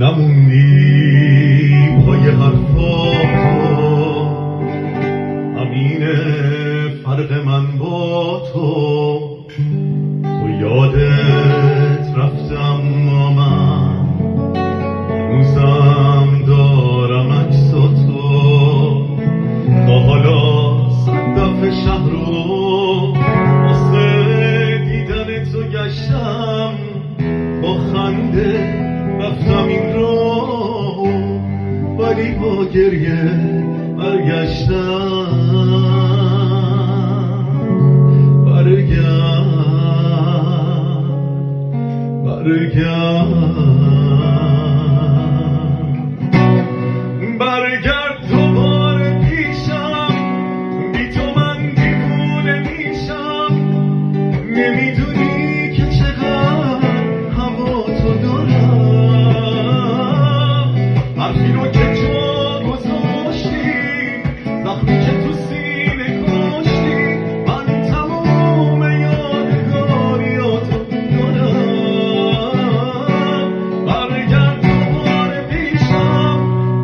نموندی پای حرفاتو، همینه فرق من با تو. تو یادت رفته اما من هنوزم دارم عکساتو. تا حالا صندف شهر رو واسه دیدن تو گشتم، با خنده رفتم این رو، ولی با گریه برگشتم. برگرد دوباره پیشم، بی تو من دیوونه میشم. نمیدونی که چقدر هوا تو دارم، حرفی رو که تو گذاشتی، زخمی که تو سینه کاشتی، من تموم یادگاریاتو دارم. برگرد دوباره پیشم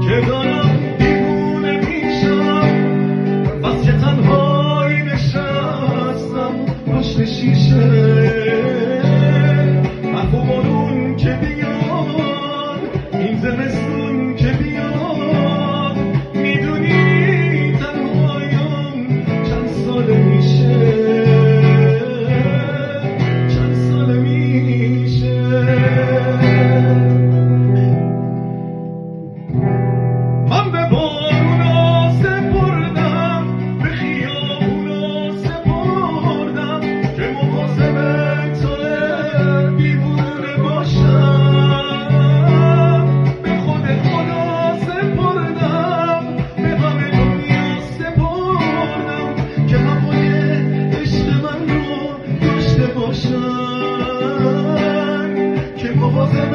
که دارم دیوونه میشم، بس که تنهایی نشستم پشت شیشه. برف و بارون که بیاد، این زمستون که بیاد، میدونی تنهاییم چند ساله میشه، چند ساله میشه. من به بارونا سپردم، به خیابونا سپردم، که مواظب توه دیوونه باشم. به خود خدا سپردم، به غم دنیا سپردم، که هوای عشق من رو داشته باشن، که مواظب